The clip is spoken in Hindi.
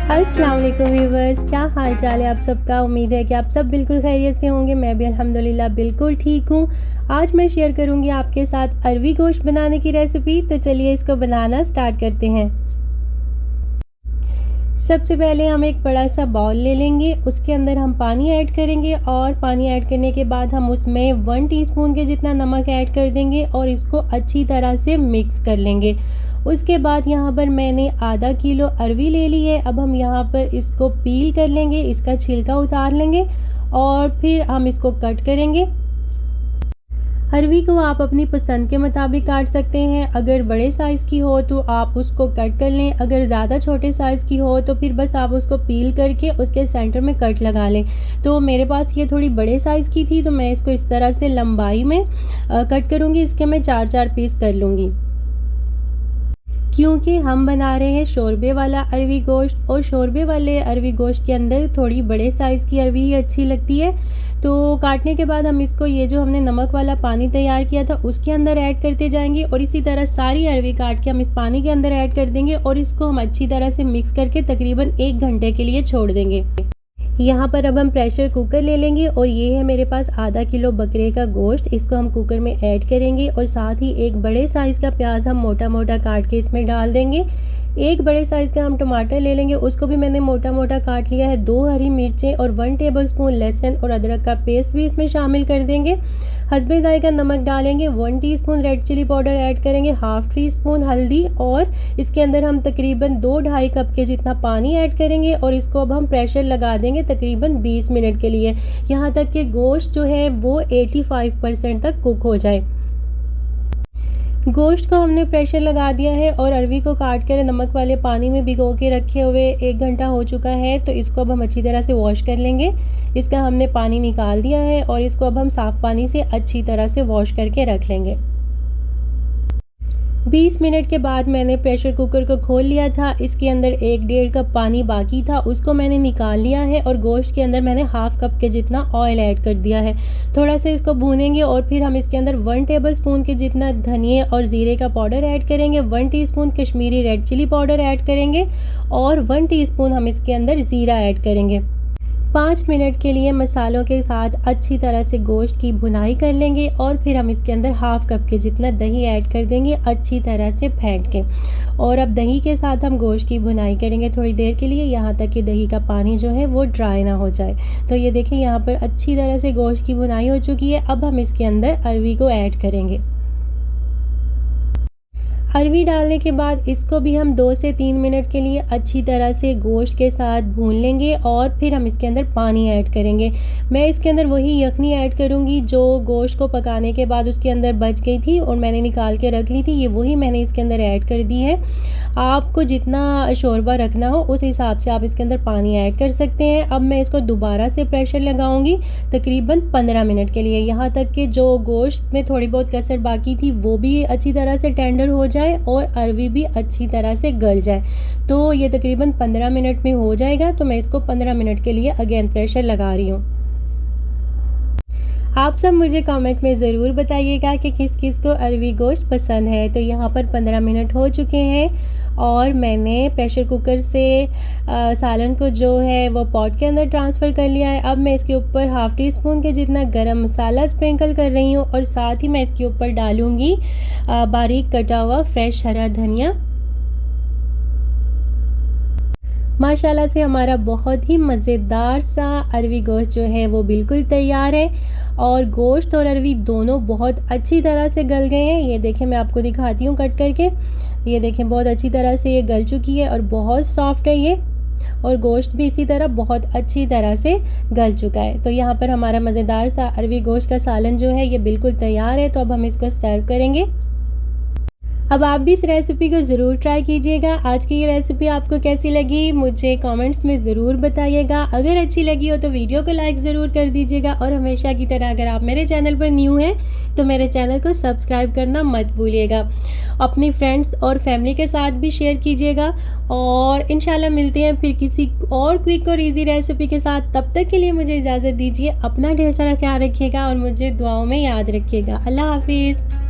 अस्सलाम वालेकुम व्यूवर्स, क्या हाल चाल है आप सबका। उम्मीद है कि आप सब बिल्कुल खैरियत से होंगे। मैं भी अल्हम्दुलिल्लाह बिल्कुल ठीक हूँ। आज मैं शेयर करूँगी आपके साथ अरवी गोश्त बनाने की रेसिपी। तो चलिए इसको बनाना स्टार्ट करते हैं। सबसे पहले हम एक बड़ा सा बाउल ले लेंगे, उसके अंदर हम पानी ऐड करेंगे और पानी ऐड करने के बाद हम उसमें 1 टीस्पून के जितना नमक ऐड कर देंगे और इसको अच्छी तरह से मिक्स कर लेंगे। उसके बाद यहाँ पर मैंने आधा किलो अरवी ले ली है। अब हम यहाँ पर इसको पील कर लेंगे, इसका छिलका उतार लेंगे और फिर हम इसको कट करेंगे। अरवी को आप अपनी पसंद के मुताबिक काट सकते हैं। अगर बड़े साइज़ की हो तो आप उसको कट कर लें, अगर ज़्यादा छोटे साइज़ की हो तो फिर बस आप उसको पील करके उसके सेंटर में कट लगा लें। तो मेरे पास ये थोड़ी बड़े साइज़ की थी तो मैं इसको इस तरह से लंबाई में कट करूँगी। इसके मैं 4-4 पीस कर लूँगी, क्योंकि हम बना रहे हैं शोरबे वाला अरवी गोश्त और शोरबे वाले अरवी गोश्त के अंदर थोड़ी बड़े साइज़ की अरवी ही अच्छी लगती है। तो काटने के बाद हम इसको ये जो हमने नमक वाला पानी तैयार किया था उसके अंदर ऐड करते जाएंगे और इसी तरह सारी अरवी काट के हम इस पानी के अंदर ऐड कर देंगे और इसको हम अच्छी तरह से मिक्स करके तकरीबन 1 घंटे के लिए छोड़ देंगे। यहाँ पर अब हम प्रेशर कुकर ले लेंगे और ये है मेरे पास आधा किलो बकरे का गोश्त। इसको हम कुकर में ऐड करेंगे और साथ ही एक बड़े साइज़ का प्याज हम मोटा मोटा काट के इसमें डाल देंगे। एक बड़े साइज़ का हम टमाटर ले लेंगे, उसको भी मैंने मोटा मोटा काट लिया है। 2 हरी मिर्चें और 1 टेबलस्पून लहसुन और अदरक का पेस्ट भी इसमें शामिल कर देंगे। हस्बे जायका नमक डालेंगे, 1 teaspoon red chilli powder add करेंगे, हाफ़ टीस्पून हल्दी और इसके अंदर हम तकरीबन 2-2.5 कप के जितना पानी ऐड करेंगे और इसको अब हम प्रेशर लगा देंगे तकरीबन 20 मिनट के लिए, यहाँ तक कि गोश्त जो है वो 85% तक कुक हो जाए। गोश्त को हमने प्रेशर लगा दिया है और अरवी को काट कर नमक वाले पानी में भिगो के रखे हुए 1 घंटा हो चुका है। तो इसको अब हम अच्छी तरह से वॉश कर लेंगे। इसका हमने पानी निकाल दिया है और इसको अब हम साफ़ पानी से अच्छी तरह से वॉश करके रख लेंगे। 20 मिनट के बाद मैंने प्रेशर कुकर को खोल लिया था। इसके अंदर 1-1.5 कप पानी बाकी था, उसको मैंने निकाल लिया है और गोश्त के अंदर मैंने हाफ़ कप के जितना ऑयल ऐड कर दिया है। थोड़ा सा इसको भूनेंगे और फिर हम इसके अंदर 1 टेबलस्पून के जितना धनिए और ज़ीरे का पाउडर ऐड करेंगे, 1 teaspoon Kashmiri red chilli powder add करेंगे और 1 टीस्पून हम इसके अंदर ज़ीरा ऐड करेंगे। 5 मिनट के लिए मसालों के साथ अच्छी तरह से गोश्त की भुनाई कर लेंगे और फिर हम इसके अंदर हाफ़ कप के जितना दही ऐड कर देंगे अच्छी तरह से फेंट के। और अब दही के साथ हम गोश्त की भुनाई करेंगे थोड़ी देर के लिए, यहाँ तक कि दही का पानी जो है वो ड्राई ना हो जाए। तो ये देखिए यहाँ पर अच्छी तरह से गोश्त की भुनाई हो चुकी है। अब हम इसके अंदर अरवी को ऐड करेंगे। अरवी डालने के बाद इसको भी हम 2 से 3 मिनट के लिए अच्छी तरह से गोश्त के साथ भून लेंगे और फिर हम इसके अंदर पानी ऐड करेंगे। मैं इसके अंदर वही यखनी ऐड करूँगी जो गोश्त को पकाने के बाद उसके अंदर बच गई थी और मैंने निकाल के रख ली थी, ये वही मैंने इसके अंदर ऐड कर दी है। आपको जितना शोरबा रखना हो उस हिसाब से आप इसके अंदर पानी ऐड कर सकते हैं। अब मैं इसको दोबारा से प्रेशर लगाऊंगी तकरीबन 15 मिनट के लिए, यहाँ तक कि जो गोश्त में थोड़ी बहुत कसर बाकी थी वो भी अच्छी तरह से टेंडर हो जाए और अरवी भी अच्छी तरह से गल जाए। तो ये तकरीबन 15 मिनट में हो जाएगा। तो मैं इसको 15 मिनट के लिए अगेन प्रेशर लगा रही हूँ। आप सब मुझे कमेंट में ज़रूर बताइएगा कि किस किस को अरवी गोश्त पसंद है। तो यहाँ पर 15 मिनट हो चुके हैं और मैंने प्रेशर कुकर से सालन को जो है वो पॉट के अंदर ट्रांसफ़र कर लिया है। अब मैं इसके ऊपर हाफ़ टीस्पून के जितना गरम मसाला स्प्रिंकल कर रही हूँ और साथ ही मैं इसके ऊपर डालूँगी बारीक कटा हुआ फ्रेश हरा धनिया। माशाल्लाह से हमारा बहुत ही मज़ेदार सा अरवी गोश्त जो है वो बिल्कुल तैयार है और गोश्त और अरवी दोनों बहुत अच्छी तरह से गल गए हैं। ये देखें, मैं आपको दिखाती हूँ कट करके। ये देखें बहुत अच्छी तरह से ये गल चुकी है और बहुत सॉफ्ट है ये, और गोश्त भी इसी तरह बहुत अच्छी तरह से गल चुका है। तो यहाँ पर हमारा मज़ेदार सा अरवी गोश्त का सालन जो है ये बिल्कुल तैयार है। तो अब हम इसको सर्व करेंगे। अब आप भी इस रेसिपी को ज़रूर ट्राई कीजिएगा। आज की ये रेसिपी आपको कैसी लगी मुझे कमेंट्स में ज़रूर बताइएगा। अगर अच्छी लगी हो तो वीडियो को लाइक ज़रूर कर दीजिएगा और हमेशा की तरह अगर आप मेरे चैनल पर न्यू हैं तो मेरे चैनल को सब्सक्राइब करना मत भूलिएगा। अपनी फ्रेंड्स और फैमिली के साथ भी शेयर कीजिएगा और इंशाल्लाह मिलते हैं फिर किसी और क्विक और ईजी रेसिपी के साथ। तब तक के लिए मुझे इजाज़त दीजिए। अपना ढेर सारा ख्याल रखिएगा और मुझे दुआओं में याद रखिएगा। अल्लाह हाफिज़।